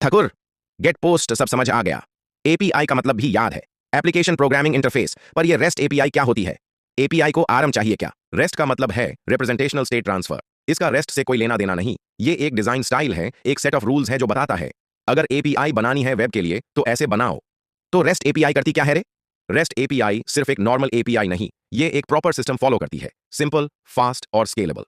ठकुर, get post सब समझ आ गया। एपीआई का मतलब भी याद है, एप्लीकेशन प्रोग्रामिंग इंटरफेस। पर ये रेस्ट एपीआई क्या होती है? एपीआई को आराम चाहिए क्या? रेस्ट का मतलब है रिप्रेजेंटेशनल स्टेट ट्रांसफर। इसका रेस्ट से कोई लेना देना नहीं। ये एक डिजाइन स्टाइल है, एक सेट ऑफ रूल्स है जो बताता है अगर एपीआई बनानी है वेब के लिए तो ऐसे बनाओ। तो रेस्ट एपीआई करती क्या है रे? रेस्ट एपीआई सिर्फ एक नॉर्मल एपीआई नहीं, ये एक प्रॉपर सिस्टम फॉलो करती है, सिंपल, फास्ट और स्केलेबल।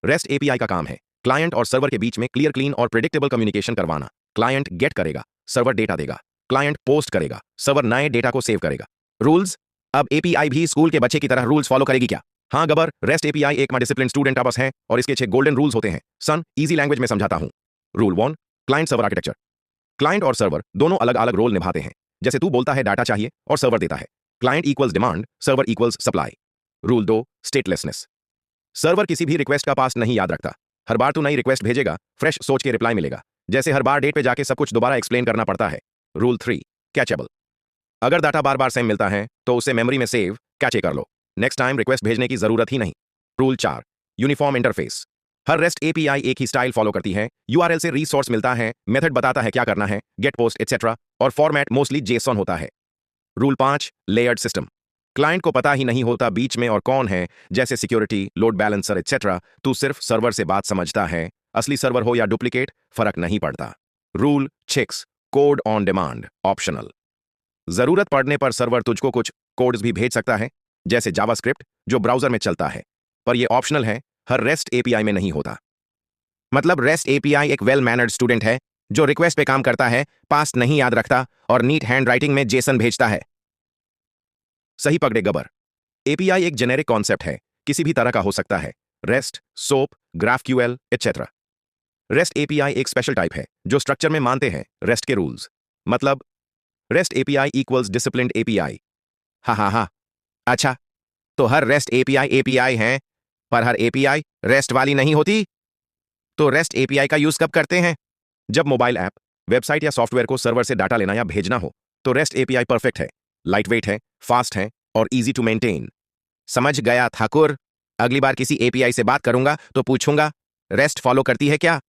रेस्ट एपीआई का काम है क्लाइंट और सर्वर के बीच में क्लियर, क्लीन और प्रिडिक्टेबल कम्युनिकेशन करवाना। क्लाइंट गेट करेगा, सर्वर डेटा देगा। क्लाइंट पोस्ट करेगा, सर्वर नए डेटा को सेव करेगा। रूल्स? अब एपीआई भी स्कूल के बच्चे की तरह रूल्स फॉलो करेगी क्या? हाँ गबर, रेस्ट एपीआई एक डिसिप्लिन स्टूडेंट आपस है और इसके 6 गोल्डन रूल्स होते हैं। सन, इजी लैंग्वेज में समझाता हूं। Rule 1, client server architecture. Client और सर्वर दोनों अलग अलग रोल निभाते हैं। जैसे तू बोलता है डाटा चाहिए और सर्वर देता है। Client equals demand, server equals supply. Rule 2, statelessness. Server किसी भी रिक्वेस्ट का पास्ट नहीं याद रखता। हर बार तू नई रिक्वेस्ट भेजेगा, फ्रेश सोच के रिप्लाई मिलेगा। जैसे हर बार डेट पे जाके सब कुछ दोबारा एक्सप्लेन करना पड़ता है। रूल 3, कैचेबल। अगर डाटा बार बार सेम मिलता है तो उसे मेमोरी में सेव, कैचे कर लो। नेक्स्ट टाइम रिक्वेस्ट भेजने की जरूरत ही नहीं। Rule 4, uniform interface. हर रेस्ट एपीआई एक ही स्टाइल फॉलो करती है। यूआरएल से रिसोर्स मिलता है, मेथड बताता है क्या करना है, गेट पोस्ट एटसेट्रा, और फॉर्मेट मोस्टली जेसन होता है। Rule 5, layered system. क्लाइंट को पता ही नहीं होता बीच में और कौन है, जैसे सिक्योरिटी, लोड बैलेंसर एटसेट्रा। तू सिर्फ सर्वर से बात समझता है, असली सर्वर हो या डुप्लीकेट फर्क नहीं पड़ता। Rule 6, code on demand, optional. जरूरत पड़ने पर सर्वर तुझको कुछ कोड्स भी भेज सकता है, जैसे जावास्क्रिप्ट जो ब्राउजर में चलता है, पर यह ऑप्शनल है, हर रेस्ट एपीआई में नहीं होता। मतलब रेस्ट एपीआई एक वेल मैनर्ड स्टूडेंट है जो रिक्वेस्ट पे काम करता है, पास्ट नहीं याद रखता और नीट हैंड राइटिंग में जेसन भेजता है। सही पकड़े गबर। एपीआई एक जेनेरिक कॉन्सेप्ट है, किसी भी तरह का हो सकता है। Rest, soap, GraphQL etcetera. Rest API एक स्पेशल टाइप है जो स्ट्रक्चर में मानते हैं रेस्ट के रूल्स। मतलब rest API equals disciplined API. हा हा हा। अच्छा, तो हर रेस्ट एपीआई एपीआई है, पर हर एपीआई रेस्ट वाली नहीं होती। तो रेस्ट एपीआई का यूज कब करते हैं? जब मोबाइल ऐप, वेबसाइट या सॉफ्टवेयर को सर्वर से डाटा लेना या भेजना हो, तो रेस्ट एपीआई परफेक्ट है, लाइट वेट है, फास्ट है और इजी टू मेंटेन। समझ गया ठाकुर। अगली बार किसी एपीआई से बात करूंगा तो पूछूंगा रेस्ट फॉलो करती है क्या?